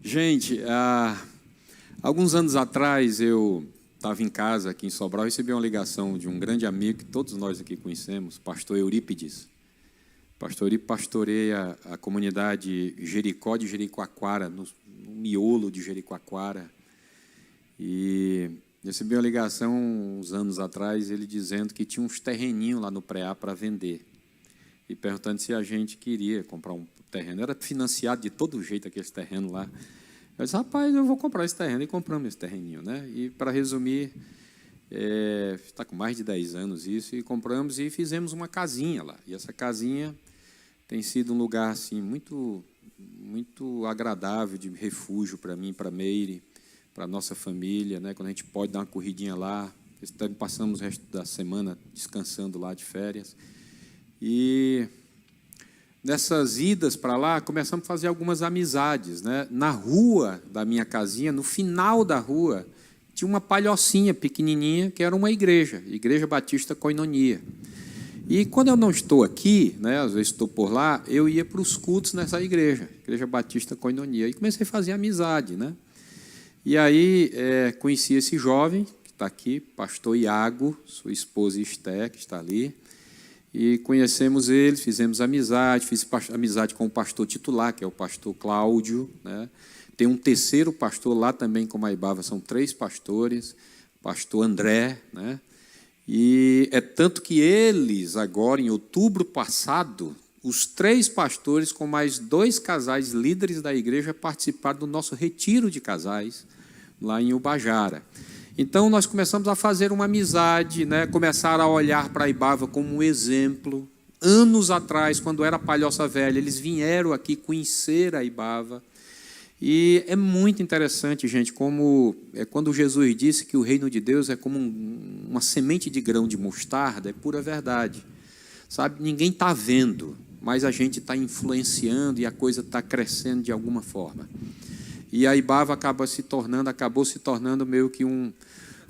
Gente, alguns anos atrás eu estava em casa aqui em Sobral e recebi uma ligação de um grande amigo que todos nós aqui conhecemos, pastor Eurípides. Pastor Eurípides pastoreia a comunidade Jericó de Jericoacoara, no miolo de Jericoacoara. E recebi uma ligação uns anos atrás, ele dizendo que tinha uns terreninhos lá no Preá para vender. E perguntando se a gente queria comprar um terreno. Era financiado de todo jeito aquele terreno lá. Eu disse, rapaz, eu vou comprar esse terreno. E compramos esse terreninho, né? E, para resumir, está com mais de 10 anos isso, e compramos e fizemos uma casinha lá. E essa casinha tem sido um lugar assim, muito, muito agradável, de refúgio para mim, para a Meire, para a nossa família, né? Quando a gente pode dar uma corridinha lá. Passamos o resto da semana descansando lá de férias. E nessas idas para lá, começamos a fazer algumas amizades, né? Na rua da minha casinha, no final da rua, tinha uma palhocinha pequenininha, que era uma igreja, Igreja Batista Koinonia. E quando eu não estou aqui, né, às vezes estou por lá, eu ia para os cultos nessa igreja, Igreja Batista Koinonia, e comecei a fazer amizade, né? E aí conheci esse jovem, que está aqui, pastor Iago, sua esposa Esté, que está ali. E conhecemos ele, fizemos amizade, fiz amizade com o pastor titular, que é o pastor Cláudio, né? Tem um terceiro pastor lá também com Maibava, são 3 pastores, pastor André, né? E é tanto que eles, agora em outubro passado, os 3 pastores com mais 2 casais líderes da igreja participaram do nosso retiro de casais lá em Ubajara. Então, nós começamos a fazer uma amizade, né? Começaram a olhar para a Ibava como um exemplo. Anos atrás, quando era Palhoça Velha, eles vieram aqui conhecer a Ibava. E é muito interessante, gente, como quando Jesus disse que o reino de Deus é como uma semente de grão de mostarda, é pura verdade. Sabe, ninguém está vendo, mas a gente está influenciando e a coisa está crescendo de alguma forma. E a Ibava acabou se tornando meio que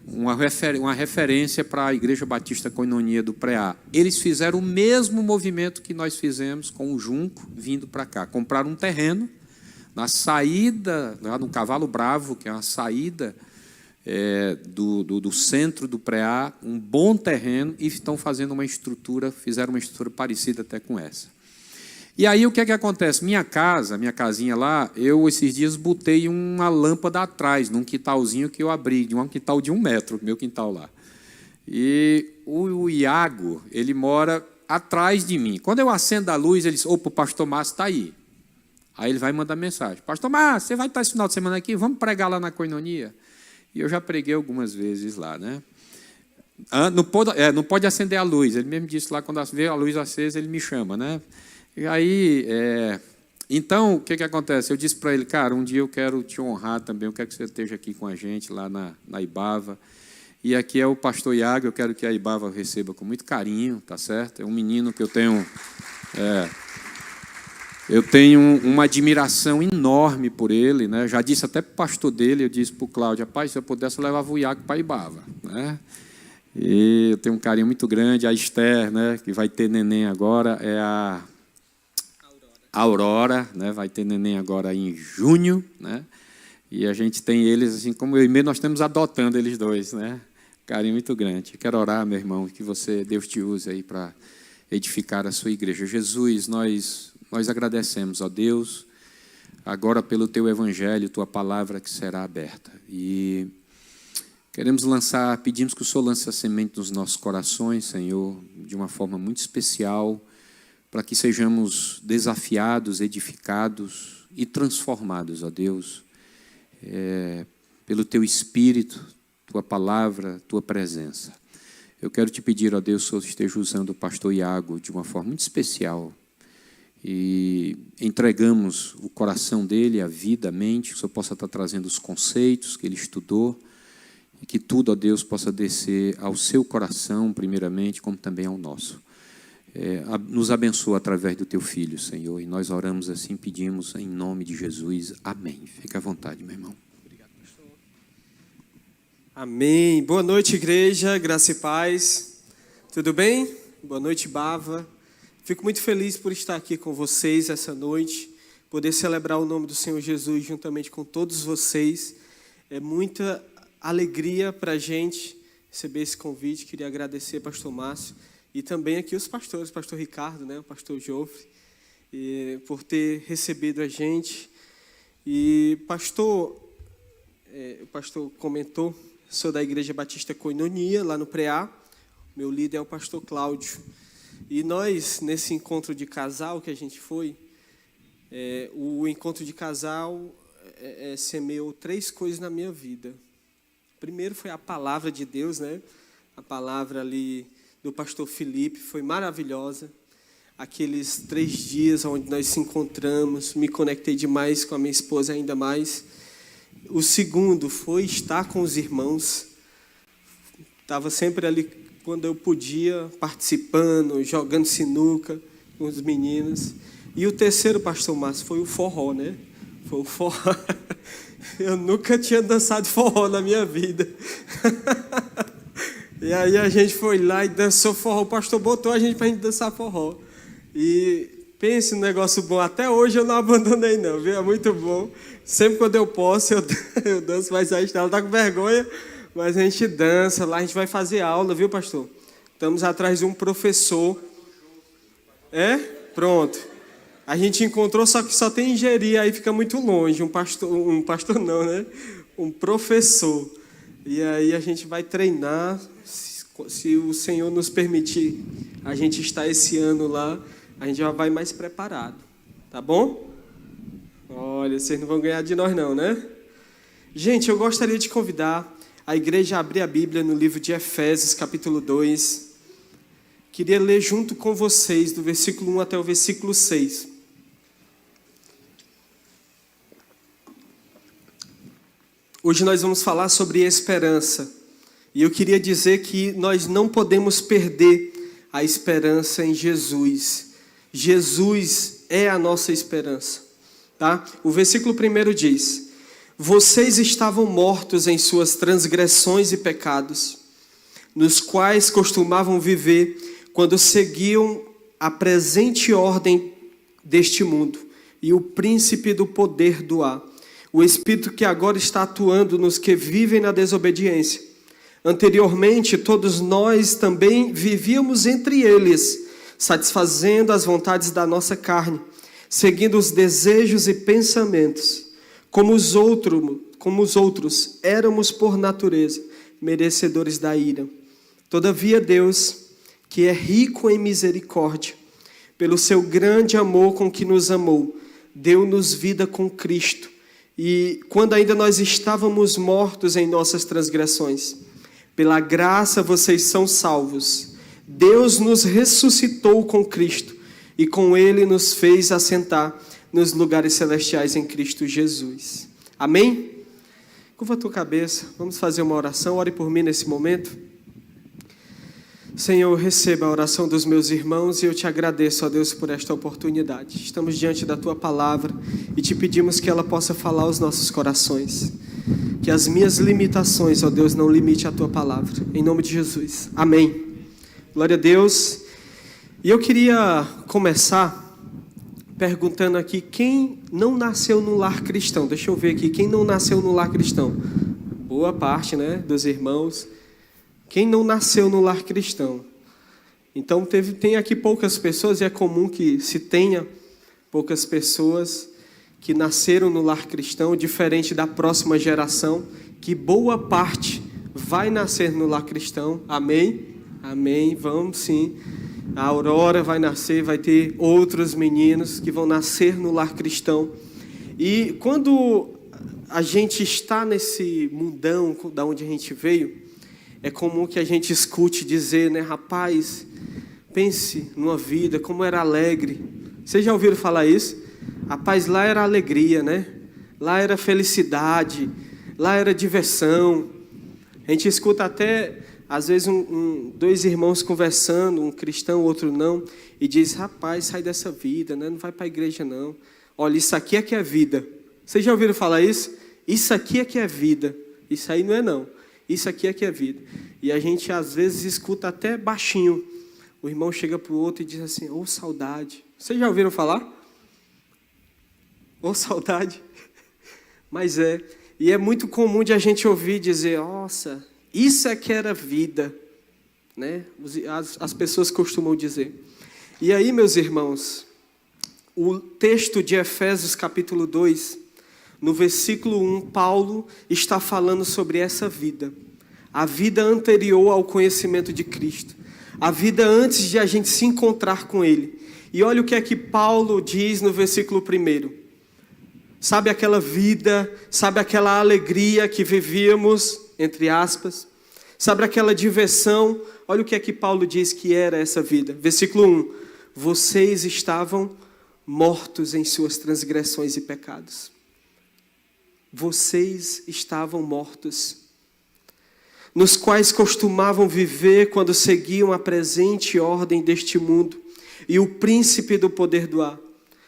uma referência para a Igreja Batista Koinonia do Preá. Eles fizeram o mesmo movimento que nós fizemos com o Junco, vindo para cá. Compraram um terreno, na saída, lá no Cavalo Bravo, que é uma saída do centro do Preá, um bom terreno, e estão fazendo fizeram uma estrutura parecida até com essa. E aí o que é que acontece? Minha casinha lá, eu esses dias botei uma lâmpada atrás, num quintalzinho que eu abri, de um quintal de 1 metro, meu quintal lá. E o Iago, ele mora atrás de mim. Quando eu acendo a luz, ele diz, opa, o pastor Márcio está aí. Aí ele vai mandar mensagem, pastor Márcio, você vai estar esse final de semana aqui? Vamos pregar lá na Koinonia? E eu já preguei algumas vezes lá, né? Não pode acender a luz. Ele mesmo disse lá, quando vê a luz acesa, ele me chama, né? E aí, então, o que acontece? Eu disse para ele, cara, um dia eu quero te honrar também, eu quero que você esteja aqui com a gente lá na Ibava. E aqui é o pastor Iago, eu quero que a Ibava receba com muito carinho, tá certo? É um menino que eu tenho uma admiração enorme por ele, né? Já disse até para o pastor dele, eu disse para o Cláudio, rapaz, se eu pudesse, eu levava o Iago para a Ibava, né? E eu tenho um carinho muito grande. A Esther, né, que vai ter neném agora, é a Aurora, né, vai ter neném agora em junho, né? E a gente tem eles, assim como eu e meio, nós estamos adotando eles dois, né? Carinho muito grande. Eu quero orar, meu irmão, que Deus te use aí para edificar a sua igreja. Jesus, nós agradecemos, ó Deus, agora pelo teu evangelho, tua palavra que será aberta. E queremos pedimos que o Senhor lance a semente nos nossos corações, Senhor, de uma forma muito especial, para que sejamos desafiados, edificados e transformados, ó Deus, pelo Teu Espírito, Tua Palavra, Tua presença. Eu quero te pedir, ó Deus, que o Senhor esteja usando o pastor Iago de uma forma muito especial, e entregamos o coração dele, a vida, a mente, que o Senhor possa estar trazendo os conceitos que ele estudou, e que tudo, ó Deus, possa descer ao seu coração, primeiramente, como também ao nosso. Nos abençoa através do Teu Filho, Senhor, e nós oramos assim, pedimos em nome de Jesus. Amém. Fica à vontade, meu irmão. Obrigado, pastor. Amém. Boa noite, igreja, graça e paz. Tudo bem? Boa noite, Bava. Fico muito feliz por estar aqui com vocês essa noite, poder celebrar o nome do Senhor Jesus juntamente com todos vocês. É muita alegria para a gente receber esse convite. Queria agradecer, pastor Márcio, e também aqui os pastores, pastor Ricardo, né, o pastor Jofre, por ter recebido a gente. E o pastor comentou, sou da Igreja Batista Koinonia, lá no Preá. Meu líder é o pastor Cláudio. E nós, nesse encontro de casal que a gente foi, o encontro de casal semeou 3 coisas na minha vida. Primeiro foi a palavra de Deus, né? A palavra ali do pastor Felipe foi maravilhosa. Aqueles 3 dias onde nós se encontramos, me conectei demais com a minha esposa, ainda mais. O segundo foi estar com os irmãos. Estava sempre ali, quando eu podia, participando, jogando sinuca com os meninos. E o terceiro, pastor Márcio, foi o forró, né? Foi o forró. Eu nunca tinha dançado forró na minha vida. E aí a gente foi lá e dançou forró. O pastor botou a gente para a gente dançar forró. E pense no negócio bom. Até hoje eu não abandonei não, viu? É muito bom. Sempre quando eu posso eu danço, mas a Estela está com vergonha. Mas a gente dança lá, a gente vai fazer aula, viu, pastor? Estamos atrás de um professor. Pronto. A gente encontrou, só que só tem engenharia, aí fica muito longe. Um pastor não, né? Um professor. E aí a gente vai treinar, se o Senhor nos permitir, a gente estar esse ano lá, a gente já vai mais preparado. Tá bom? Olha, vocês não vão ganhar de nós não, né? Gente, eu gostaria de convidar a igreja a abrir a Bíblia no livro de Efésios, capítulo 2. Queria ler junto com vocês, do versículo 1 até o versículo 6. Hoje nós vamos falar sobre esperança. E eu queria dizer que nós não podemos perder a esperança em Jesus. Jesus é a nossa esperança. Tá? O versículo 1 diz: vocês estavam mortos em suas transgressões e pecados, nos quais costumavam viver quando seguiam a presente ordem deste mundo e o príncipe do poder do ar, o espírito que agora está atuando nos que vivem na desobediência. Anteriormente, todos nós também vivíamos entre eles, satisfazendo as vontades da nossa carne, seguindo os desejos e pensamentos. Como os outros, éramos por natureza merecedores da ira. Todavia Deus, que é rico em misericórdia, pelo seu grande amor com que nos amou, deu-nos vida com Cristo. E quando ainda nós estávamos mortos em nossas transgressões, pela graça vocês são salvos. Deus nos ressuscitou com Cristo e com Ele nos fez assentar nos lugares celestiais em Cristo Jesus. Amém? Curva a tua cabeça, vamos fazer uma oração. Ore por mim nesse momento. Senhor, receba a oração dos meus irmãos e eu te agradeço, ó Deus, por esta oportunidade. Estamos diante da tua palavra e te pedimos que ela possa falar aos nossos corações. Que as minhas limitações, ó Deus, não limite a tua palavra. Em nome de Jesus. Amém. Glória a Deus. E eu queria começar perguntando aqui, quem não nasceu no lar cristão? Deixa eu ver aqui, quem não nasceu no lar cristão? Boa parte, né, dos irmãos. Quem não nasceu no lar cristão? Então, tem aqui poucas pessoas, e é comum que se tenha poucas pessoas que nasceram no lar cristão, diferente da próxima geração, que boa parte vai nascer no lar cristão. Amém? Amém, vamos sim. A Aurora vai nascer, vai ter outros meninos que vão nascer no lar cristão. E quando a gente está nesse mundão da onde a gente veio, é comum que a gente escute dizer, né, rapaz, pense numa vida, como era alegre. Vocês já ouviram falar isso? Rapaz, lá era alegria, né? Lá era felicidade, lá era diversão. A gente escuta até, às vezes, dois irmãos conversando, um cristão, outro não, e diz, rapaz, sai dessa vida, né? Não vai para a igreja, não. Olha, isso aqui é que é vida. Vocês já ouviram falar isso? Isso aqui é que é vida. Isso aí não é não. Isso aqui é que é vida. E a gente, às vezes, escuta até baixinho. O irmão chega para o outro e diz assim, ô, saudade. Vocês já ouviram falar? Ô saudade. Mas e é muito comum de a gente ouvir dizer, nossa, isso é que era vida, né? As pessoas costumam dizer. E aí, meus irmãos, o texto de Efésios capítulo 2, no versículo 1, Paulo está falando sobre essa vida. A vida anterior ao conhecimento de Cristo. A vida antes de a gente se encontrar com Ele. E olha o que é que Paulo diz no versículo 1. Sabe aquela vida, sabe aquela alegria que vivíamos, entre aspas? Sabe aquela diversão? Olha o que é que Paulo diz que era essa vida. Versículo 1. Vocês estavam mortos em suas transgressões e pecados. Vocês estavam mortos, nos quais costumavam viver quando seguiam a presente ordem deste mundo e o príncipe do poder do ar.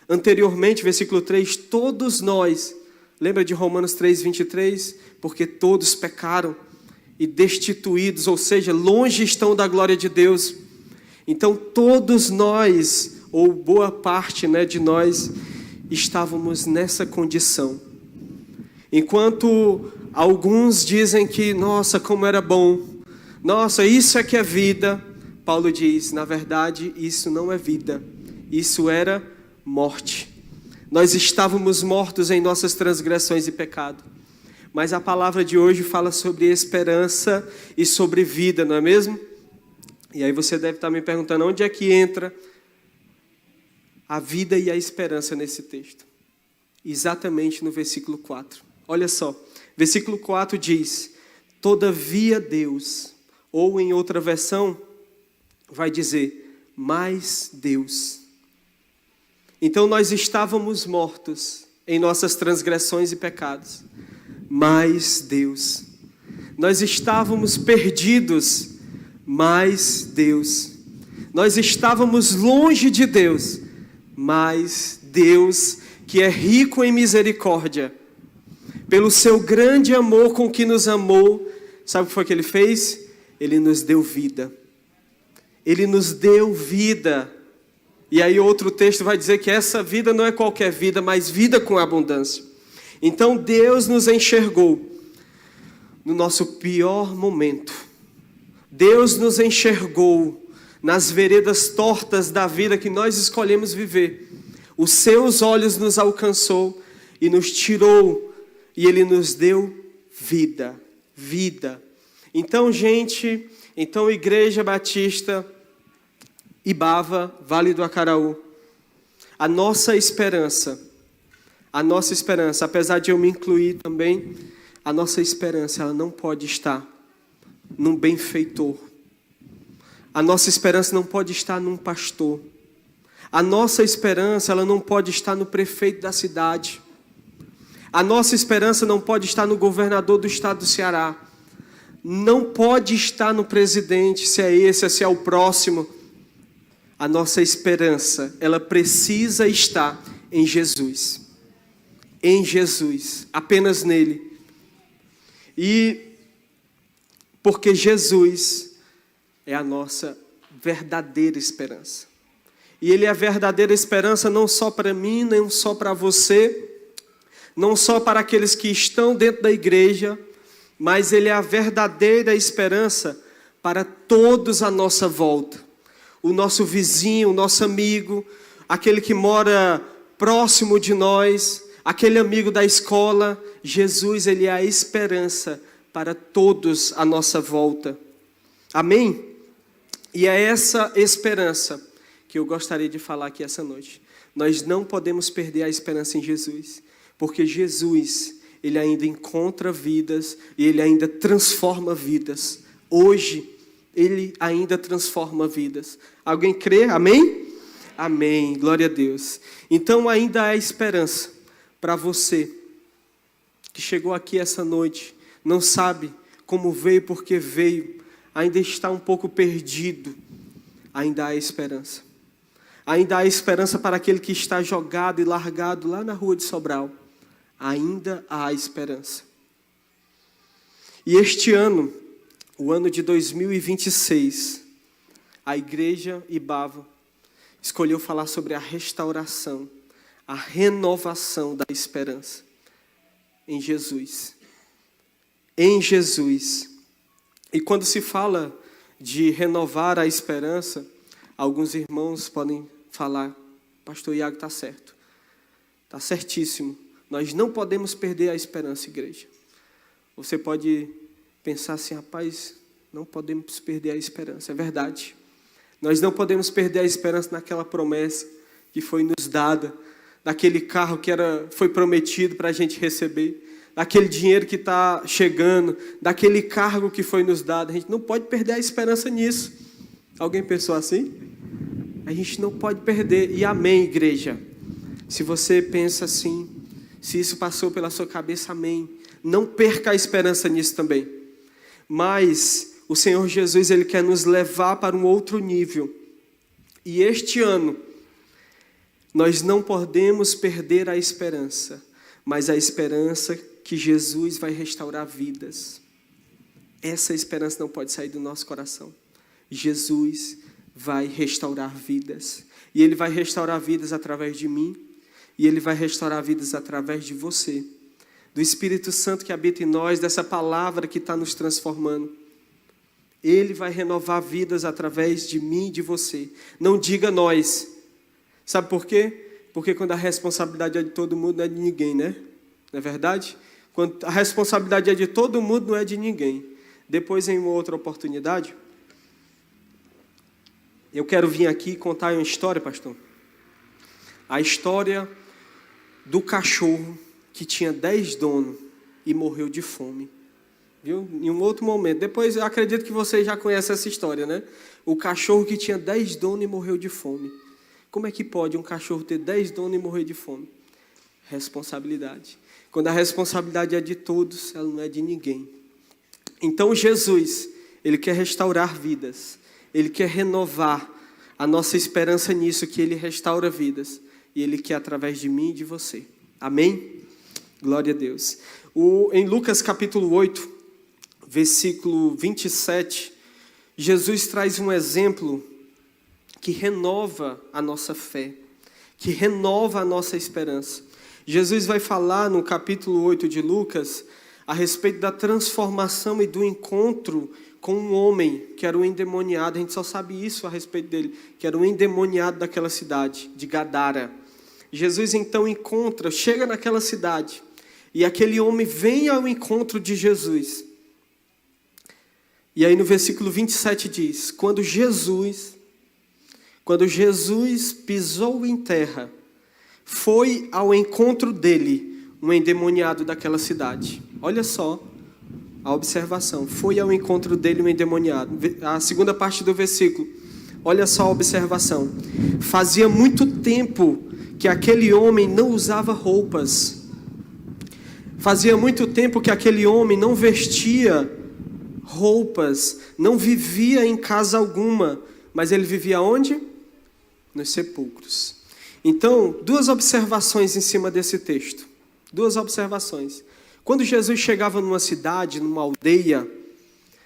Anteriormente, versículo 3, todos nós, lembra de Romanos 3:23? Porque todos pecaram e destituídos, ou seja, longe estão da glória de Deus. Então todos nós, ou boa parte, de nós, estávamos nessa condição. Enquanto alguns dizem que, nossa, como era bom, nossa, isso é que é vida, Paulo diz, na verdade, isso não é vida, isso era morte. Nós estávamos mortos em nossas transgressões e pecado. Mas a palavra de hoje fala sobre esperança e sobre vida, não é mesmo? E aí você deve estar me perguntando, onde é que entra a vida e a esperança nesse texto? Exatamente no versículo 4. Olha só, versículo 4 diz, todavia Deus, ou em outra versão, vai dizer, mas Deus. Então nós estávamos mortos em nossas transgressões e pecados, mas Deus. Nós estávamos perdidos, mas Deus. Nós estávamos longe de Deus, mas Deus, que é rico em misericórdia, pelo seu grande amor com que nos amou, sabe o que foi que Ele fez? Ele nos deu vida. Ele nos deu vida. E aí outro texto vai dizer que essa vida não é qualquer vida, mas vida com abundância. Então Deus nos enxergou no nosso pior momento. Deus nos enxergou nas veredas tortas da vida que nós escolhemos viver. Os seus olhos nos alcançou e nos tirou. E Ele nos deu vida. Vida. Então, gente, Igreja Batista Ibava, Vale do Acaraú, a nossa esperança, apesar de eu me incluir também, a nossa esperança, ela não pode estar num benfeitor. A nossa esperança não pode estar num pastor. A nossa esperança, ela não pode estar no prefeito da cidade. A nossa esperança não pode estar no governador do estado do Ceará. Não pode estar no presidente, se é esse, se é o próximo. A nossa esperança, ela precisa estar em Jesus. Em Jesus, apenas nele. E porque Jesus é a nossa verdadeira esperança. E Ele é a verdadeira esperança não só para mim, nem só para você, não só para aqueles que estão dentro da igreja, mas Ele é a verdadeira esperança para todos à nossa volta. O nosso vizinho, o nosso amigo, aquele que mora próximo de nós, aquele amigo da escola. Jesus, Ele é a esperança para todos à nossa volta. Amém? E é essa esperança que eu gostaria de falar aqui essa noite. Nós não podemos perder a esperança em Jesus, porque Jesus, Ele ainda encontra vidas e Ele ainda transforma vidas. Hoje, Ele ainda transforma vidas. Alguém crê? Amém? Amém. Glória a Deus. Então ainda há esperança para você que chegou aqui essa noite, não sabe como veio, porque veio, ainda está um pouco perdido. Ainda há esperança. Ainda há esperança para aquele que está jogado e largado lá na rua de Sobral. Ainda há esperança. E este ano, o ano de 2026, a Igreja Ibava escolheu falar sobre a restauração a renovação da esperança em Jesus. Em Jesus. E quando se fala de renovar a esperança, alguns irmãos podem falar, pastor Iago está certo. Está certíssimo. Nós não podemos perder a esperança, igreja. Você pode pensar assim, rapaz, não podemos perder a esperança. É verdade. Nós não podemos perder a esperança naquela promessa que foi nos dada, daquele carro que foi prometido para a gente receber, daquele dinheiro que está chegando, daquele cargo que foi nos dado. A gente não pode perder a esperança nisso. Alguém pensou assim? A gente não pode perder. E amém, igreja. Se você pensa assim, se isso passou pela sua cabeça, amém. Não perca a esperança nisso também. Mas o Senhor Jesus, Ele quer nos levar para um outro nível. E este ano, nós não podemos perder a esperança, mas a esperança que Jesus vai restaurar vidas. Essa esperança não pode sair do nosso coração. Jesus vai restaurar vidas. E Ele vai restaurar vidas através de mim. E Ele vai restaurar vidas através de você. Do Espírito Santo que habita em nós, dessa palavra que está nos transformando. Ele vai renovar vidas através de mim e de você. Não diga nós. Sabe por quê? Porque quando a responsabilidade é de todo mundo, não é de ninguém, né? Não é verdade? Quando a responsabilidade é de todo mundo, não é de ninguém. Depois, em uma outra oportunidade, eu quero vir aqui contar uma história, pastor. A história do cachorro que tinha 10 donos e morreu de fome. Viu? Em um outro momento. Depois, eu acredito que vocês já conhecem essa história, né? O cachorro que tinha 10 donos e morreu de fome. Como é que pode um cachorro ter 10 donos e morrer de fome? Responsabilidade. Quando a responsabilidade é de todos, ela não é de ninguém. Então Jesus, Ele quer restaurar vidas. Ele quer renovar a nossa esperança nisso, que Ele restaura vidas. E Ele quer através de mim e de você. Amém? Glória a Deus. Em Lucas capítulo 8, versículo 27, Jesus traz um exemplo que renova a nossa fé, que renova a nossa esperança. Jesus vai falar no capítulo 8 de Lucas a respeito da transformação e do encontro com um homem que era um endemoniado. A gente só sabe isso a respeito dele, que era um endemoniado daquela cidade, de Gadara. Jesus então chega naquela cidade, e aquele homem vem ao encontro de Jesus. E aí no versículo 27 diz, quando Jesus pisou em terra, foi ao encontro dele um endemoniado daquela cidade. Olha só a observação. Foi ao encontro dele um endemoniado. A segunda parte do versículo. Olha só a observação. Fazia muito tempo que aquele homem não usava roupas. Fazia muito tempo que aquele homem não vestia roupas, não vivia em casa alguma. Mas ele vivia onde? Nos sepulcros. Então, duas observações em cima desse texto. Duas observações. Quando Jesus chegava numa cidade, numa aldeia,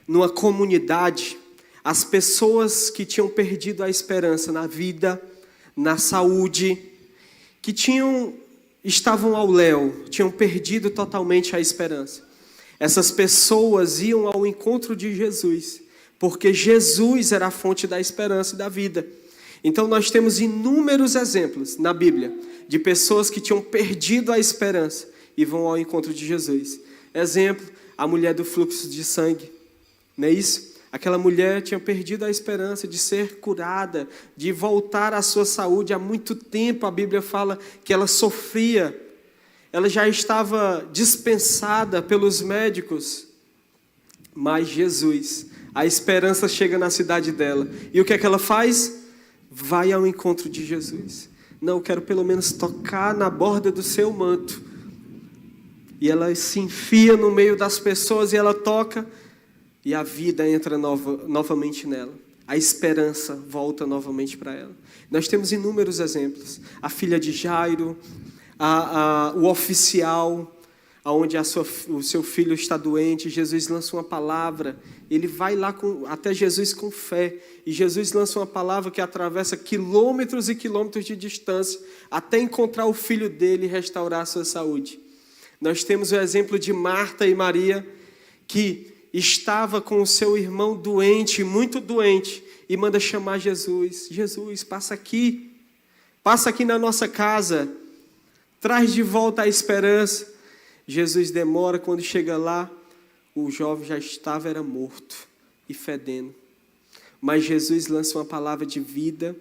numa comunidade, as pessoas que tinham perdido a esperança na vida, na saúde, que estavam ao léu, tinham perdido totalmente a esperança. Essas pessoas iam ao encontro de Jesus, porque Jesus era a fonte da esperança e da vida. Então nós temos inúmeros exemplos na Bíblia de pessoas que tinham perdido a esperança e vão ao encontro de Jesus. Exemplo, a mulher do fluxo de sangue, não é isso? Aquela mulher tinha perdido a esperança de ser curada, de voltar à sua saúde. Há muito tempo a Bíblia fala que ela sofria, ela já estava dispensada pelos médicos, mas Jesus, a esperança chega na cidade dela. E o que é que ela faz? Vai ao encontro de Jesus. Não, eu quero pelo menos tocar na borda do seu manto. E ela se enfia no meio das pessoas e ela toca. E a vida entra novamente nela. A esperança volta novamente para ela. Nós temos inúmeros exemplos. A filha de Jairo, o oficial, onde o seu filho está doente. Jesus lança uma palavra, ele vai lá até Jesus com fé, e Jesus lança uma palavra que atravessa quilômetros e quilômetros de distância, até encontrar o filho dele e restaurar a sua saúde. Nós temos o exemplo de Marta e Maria, que estava com o seu irmão doente, muito doente, e manda chamar Jesus. Jesus, passa aqui na nossa casa, traz de volta a esperança. Jesus demora, quando chega lá, o jovem já era morto e fedendo. Mas Jesus lança uma palavra de vida,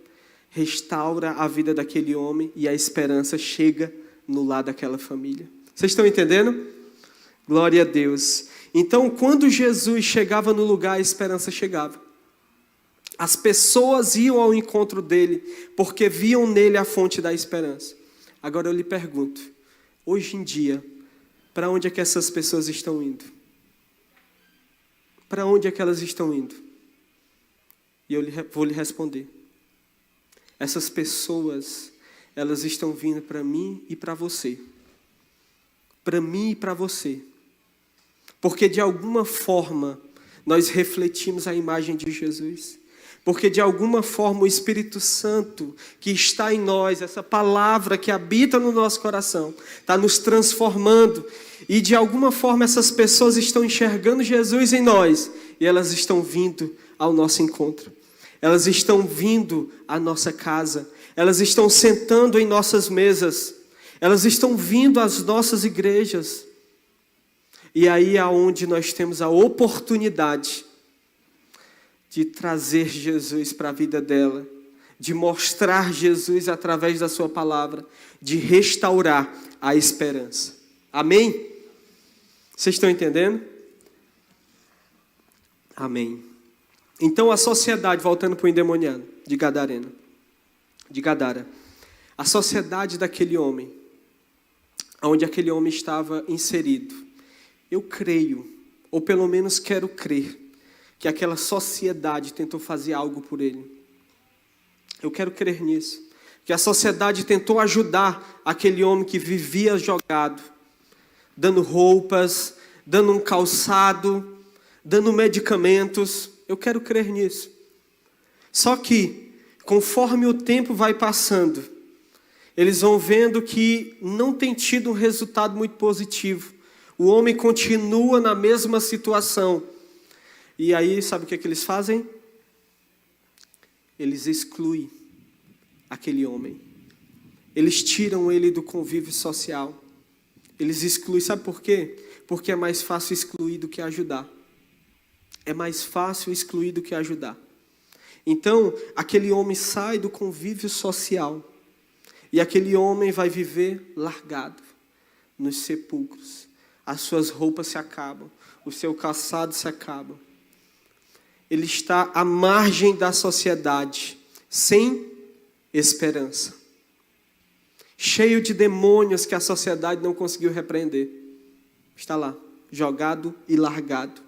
restaura a vida daquele homem, e a esperança chega no lar daquela família. Vocês estão entendendo? Glória a Deus. Então, quando Jesus chegava no lugar, a esperança chegava. As pessoas iam ao encontro dele, porque viam nele a fonte da esperança. Agora eu lhe pergunto, hoje em dia, para onde é que essas pessoas estão indo? Para onde é que elas estão indo? E eu vou lhe responder. Essas pessoas, elas estão vindo para mim e para você. Para mim e para você. Porque de alguma forma, nós refletimos a imagem de Jesus. Porque de alguma forma o Espírito Santo que está em nós, essa palavra que habita no nosso coração, está nos transformando. E de alguma forma essas pessoas estão enxergando Jesus em nós. E elas estão vindo ao nosso encontro. Elas estão vindo à nossa casa. Elas estão sentando em nossas mesas. Elas estão vindo às nossas igrejas. E aí é onde nós temos a oportunidade de trazer Jesus para a vida dela, de mostrar Jesus através da sua palavra, de restaurar a esperança. Amém? Vocês estão entendendo? Amém. Então a sociedade, voltando para o endemoniado de Gadara, a sociedade daquele homem, onde aquele homem estava inserido, eu creio, ou pelo menos quero crer, que aquela sociedade tentou fazer algo por ele. Eu quero crer nisso. Que a sociedade tentou ajudar aquele homem que vivia jogado, dando roupas, dando um calçado, dando medicamentos. Eu quero crer nisso. Só que, conforme o tempo vai passando, eles vão vendo que não tem tido um resultado muito positivo. O homem continua na mesma situação. E aí, sabe o que eles fazem? Eles excluem aquele homem. Eles tiram ele do convívio social. Eles excluem, sabe por quê? Porque é mais fácil excluir do que ajudar. É mais fácil excluir do que ajudar. Então, aquele homem sai do convívio social. E aquele homem vai viver largado nos sepulcros. As suas roupas se acabam. O seu calçado se acaba. Ele está à margem da sociedade, sem esperança. Cheio de demônios que a sociedade não conseguiu repreender. Está lá, jogado e largado.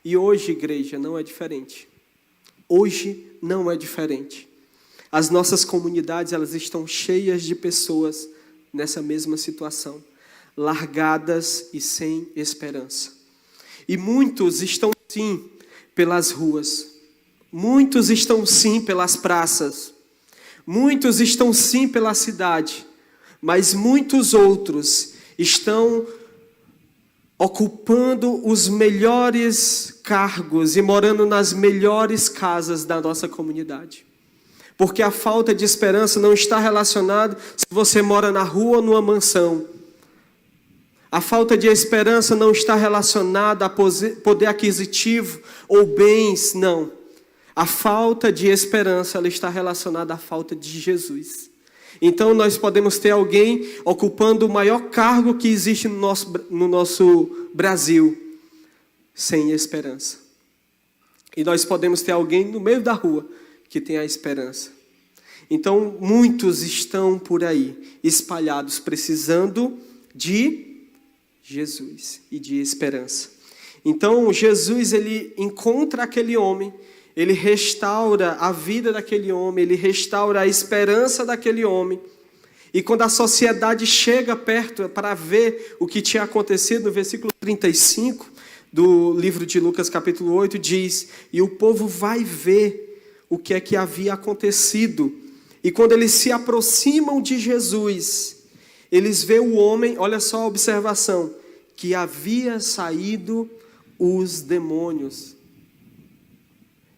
E hoje, igreja, não é diferente. Hoje não é diferente. As nossas comunidades, elas estão cheias de pessoas nessa mesma situação. Largadas e sem esperança. E muitos estão, sim, pelas ruas. Muitos estão, sim, pelas praças. Muitos estão, sim, pela cidade. Mas muitos outros estão ocupando os melhores cargos e morando nas melhores casas da nossa comunidade. Porque a falta de esperança não está relacionada se você mora na rua ou numa mansão. A falta de esperança não está relacionada a poder aquisitivo ou bens, não. A falta de esperança, ela está relacionada à falta de Jesus. Então nós podemos ter alguém ocupando o maior cargo que existe no nosso Brasil, sem esperança. E nós podemos ter alguém no meio da rua que tem a esperança. Então muitos estão por aí, espalhados, precisando de Jesus e de esperança. Então Jesus, ele encontra aquele homem, ele restaura a vida daquele homem, ele restaura a esperança daquele homem, E quando a sociedade chega perto para ver o que tinha acontecido, no versículo 35 do livro de Lucas, capítulo 8, diz: e o povo vai ver o que é que havia acontecido. E quando eles se aproximam de Jesus, eles veem o homem, olha só a observação, que havia saído os demônios.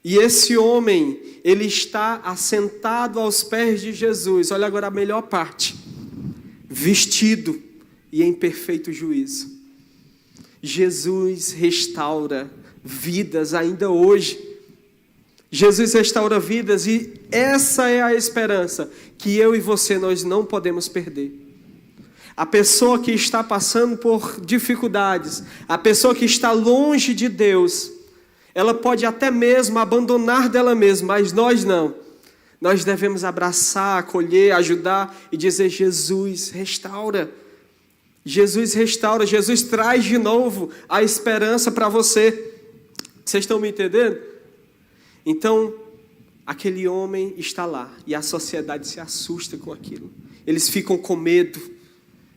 E esse homem, ele está assentado aos pés de Jesus. Olha agora a melhor parte. Vestido e em perfeito juízo. Jesus restaura vidas ainda hoje. Jesus restaura vidas e essa é a esperança que eu e você nós não podemos perder. A pessoa que está passando por dificuldades, a pessoa que está longe de Deus, ela pode até mesmo abandonar dela mesma, mas nós não. Nós devemos abraçar, acolher, ajudar e dizer: Jesus restaura. Jesus restaura, Jesus traz de novo a esperança para você. Vocês estão me entendendo? Então, aquele homem está lá e a sociedade se assusta com aquilo. Eles ficam com medo.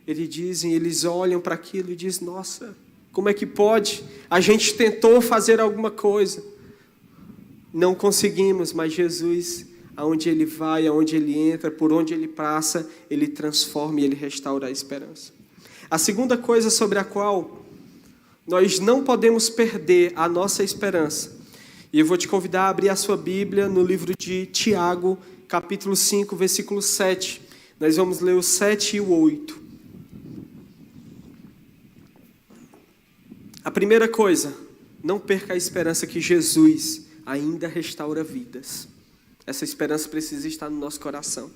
Eles olham para aquilo e dizem: nossa, como é que pode? A gente tentou fazer alguma coisa. Não conseguimos, mas Jesus, aonde Ele vai, aonde Ele entra, por onde Ele passa, Ele transforma e Ele restaura a esperança. A segunda coisa sobre a qual nós não podemos perder a nossa esperança, e eu vou te convidar a abrir a sua Bíblia no livro de Tiago, capítulo 5, versículo 7. Nós vamos ler o 7 e o 8. A primeira coisa, não perca a esperança que Jesus ainda restaura vidas. Essa esperança precisa estar no nosso coração.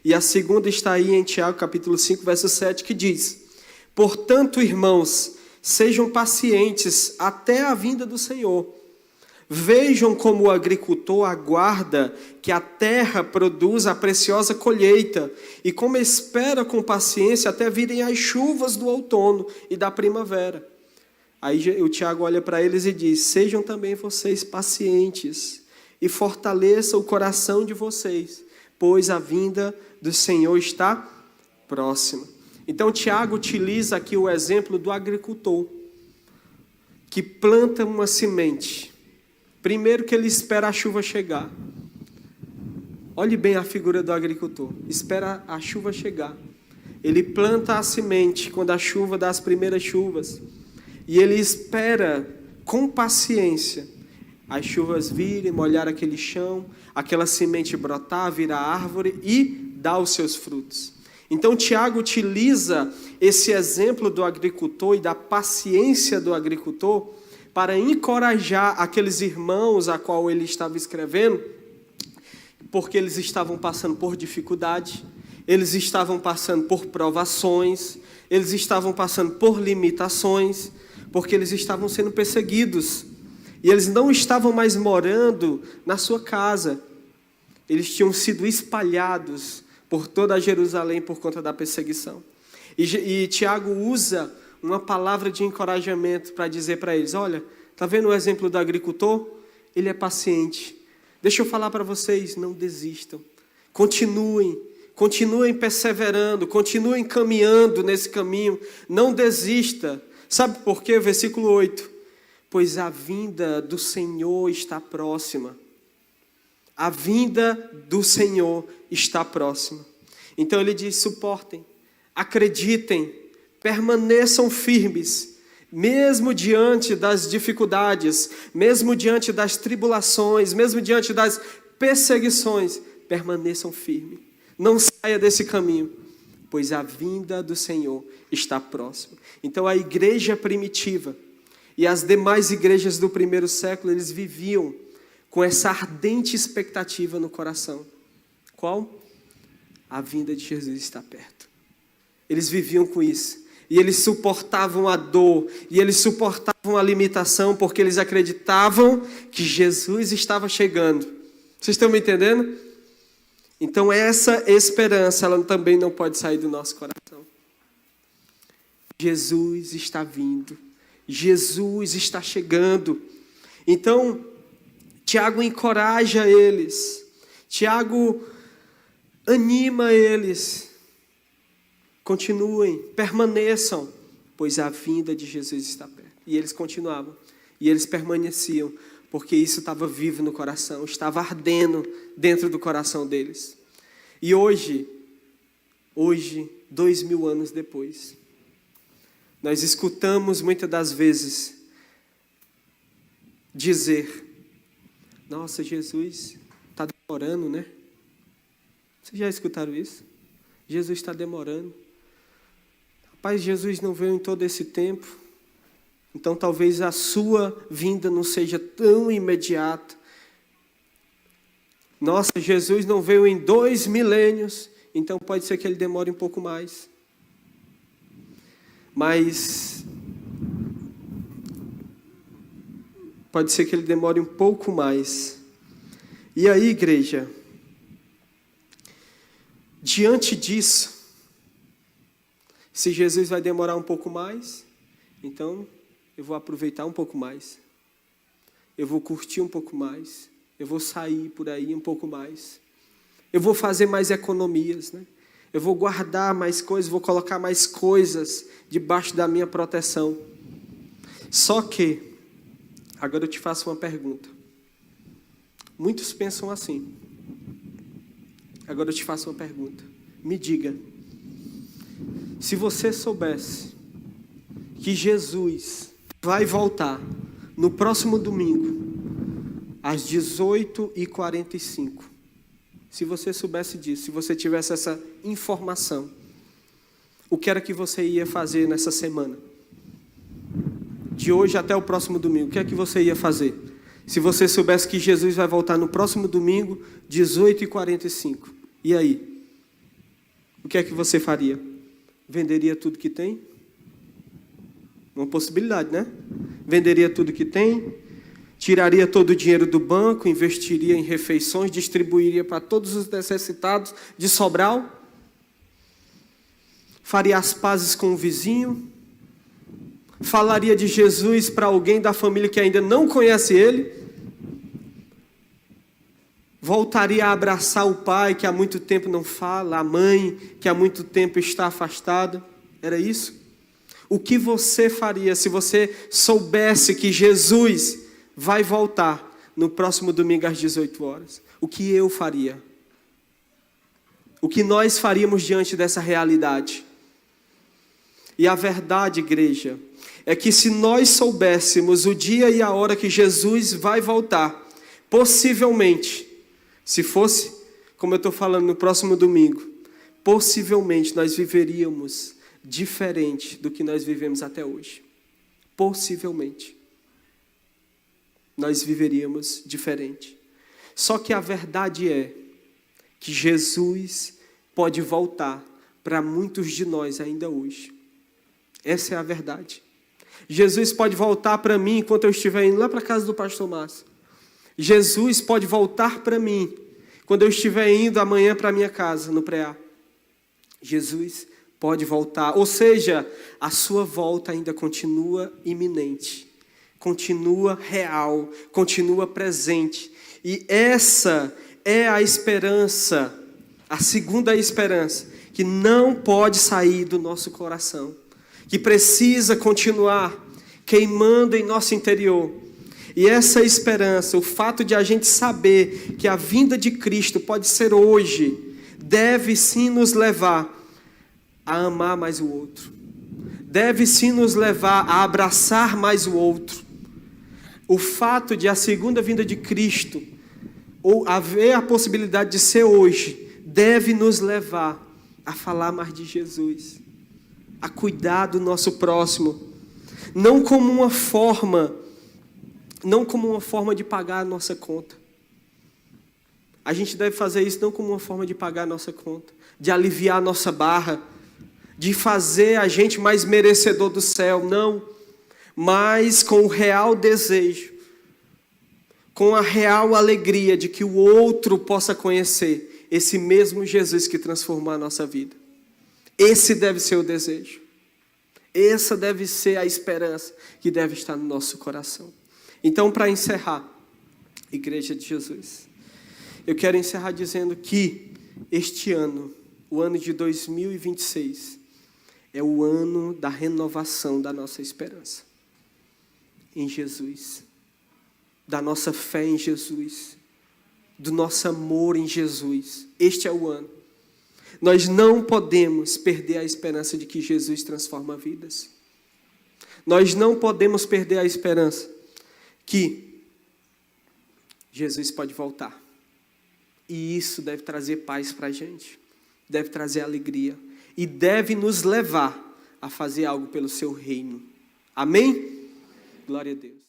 E a segunda está aí em Tiago, capítulo 5, verso 7, que diz: portanto, irmãos, sejam pacientes até a vinda do Senhor. Vejam como o agricultor aguarda que a terra produza a preciosa colheita e como espera com paciência até virem as chuvas do outono e da primavera. Aí o Tiago olha para eles e diz: sejam também vocês pacientes e fortaleçam o coração de vocês, pois a vinda do Senhor está próxima. Então Tiago utiliza aqui o exemplo do agricultor que planta uma semente. Primeiro que ele espera a chuva chegar. Olhe bem a figura do agricultor. Espera a chuva chegar. Ele planta a semente quando a chuva dá as primeiras chuvas. E ele espera com paciência as chuvas virem, molhar aquele chão, aquela semente brotar, virar árvore e dar os seus frutos. Então Tiago utiliza esse exemplo do agricultor e da paciência do agricultor para encorajar aqueles irmãos a qual ele estava escrevendo, porque eles estavam passando por dificuldade, eles estavam passando por provações, eles estavam passando por limitações, porque eles estavam sendo perseguidos. E eles não estavam mais morando na sua casa. Eles tinham sido espalhados por toda Jerusalém por conta da perseguição. E Tiago usa uma palavra de encorajamento para dizer para eles: olha, está vendo o exemplo do agricultor? Ele é paciente. Deixa eu falar para vocês, não desistam. Continuem perseverando, continuem caminhando nesse caminho. Não desista. Sabe por quê? Versículo 8. Pois a vinda do Senhor está próxima. A vinda do Senhor está próxima. Então ele diz: suportem, acreditem, permaneçam firmes, mesmo diante das dificuldades, mesmo diante das tribulações, mesmo diante das perseguições, permaneçam firmes. Não saia desse caminho, pois a vinda do Senhor está próxima. Então a igreja primitiva e as demais igrejas do primeiro século, eles viviam com essa ardente expectativa no coração. Qual? A vinda de Jesus está perto. Eles viviam com isso. E eles suportavam a dor, e eles suportavam a limitação, porque eles acreditavam que Jesus estava chegando. Vocês estão me entendendo? Então essa esperança, ela também não pode sair do nosso coração. Jesus está vindo. Jesus está chegando. Então, Tiago encoraja eles. Tiago anima eles. Continuem, permaneçam, pois a vinda de Jesus está perto. E eles continuavam, e eles permaneciam, porque isso estava vivo no coração, estava ardendo dentro do coração deles. E hoje, 2000 anos depois, nós escutamos muitas das vezes dizer: nossa, Jesus está demorando, né? Vocês já escutaram isso? Jesus está demorando. Rapaz, Jesus não veio em todo esse tempo, então talvez a sua vinda não seja tão imediata. Nossa, Jesus não veio em 2 milênios, então pode ser que ele demore um pouco mais. Mas pode ser que ele demore um pouco mais. E aí, igreja, diante disso, se Jesus vai demorar um pouco mais, então eu vou aproveitar um pouco mais. Eu vou curtir um pouco mais. Eu vou sair por aí um pouco mais. Eu vou fazer mais economias, né? Eu vou guardar mais coisas, vou colocar mais coisas debaixo da minha proteção. Só que, agora eu te faço uma pergunta. Muitos pensam assim. Agora eu te faço uma pergunta. Me diga, se você soubesse que Jesus vai voltar no próximo domingo, às 18h45, se você soubesse disso, se você tivesse essa informação, o que era que você ia fazer nessa semana? De hoje até o próximo domingo, o que é que você ia fazer? Se você soubesse que Jesus vai voltar no próximo domingo, 18h45, e aí? O que é que você faria? Venderia tudo que tem? Uma possibilidade, né? Venderia tudo que tem, tiraria todo o dinheiro do banco, investiria em refeições, distribuiria para todos os necessitados de Sobral, faria as pazes com o vizinho, falaria de Jesus para alguém da família que ainda não conhece ele, voltaria a abraçar o pai que há muito tempo não fala, a mãe que há muito tempo está afastada. Era isso? O que você faria se você soubesse que Jesus vai voltar no próximo domingo às 18 horas? O que eu faria? O que nós faríamos diante dessa realidade? E a verdade, igreja, é que se nós soubéssemos o dia e a hora que Jesus vai voltar, possivelmente, se fosse, como eu estou falando, no próximo domingo, possivelmente nós viveríamos diferente do que nós vivemos até hoje. Possivelmente. Nós viveríamos diferente. Só que a verdade é que Jesus pode voltar para muitos de nós ainda hoje. Essa é a verdade. Jesus pode voltar para mim enquanto eu estiver indo lá para a casa do pastor Márcio. Jesus pode voltar para mim quando eu estiver indo amanhã para a minha casa, no Preá. Jesus pode voltar. Ou seja, a sua volta ainda continua iminente, continua real, continua presente. E essa é a esperança, a segunda esperança, que não pode sair do nosso coração, que precisa continuar queimando em nosso interior. E essa esperança, o fato de a gente saber que a vinda de Cristo pode ser hoje, deve sim nos levar a amar mais o outro. Deve sim nos levar a abraçar mais o outro. O fato de a segunda vinda de Cristo, ou haver a possibilidade de ser hoje, deve nos levar a falar mais de Jesus, a cuidar do nosso próximo, não como uma forma de pagar a nossa conta. A gente deve fazer isso não como uma forma de pagar a nossa conta, de aliviar a nossa barra, de fazer a gente mais merecedor do céu, não. Mas com o real desejo, com a real alegria de que o outro possa conhecer esse mesmo Jesus que transformou a nossa vida. Esse deve ser o desejo. Essa deve ser a esperança que deve estar no nosso coração. Então, para encerrar, Igreja de Jesus, eu quero encerrar dizendo que este ano, o ano de 2026, é o ano da renovação da nossa esperança em Jesus, da nossa fé em Jesus, do nosso amor em Jesus. Este é o ano. Nós não podemos perder a esperança de que Jesus transforma vidas. Nós não podemos perder a esperança que Jesus pode voltar. E isso deve trazer paz para a gente, deve trazer alegria e deve nos levar a fazer algo pelo seu reino. Amém? Glória a Deus.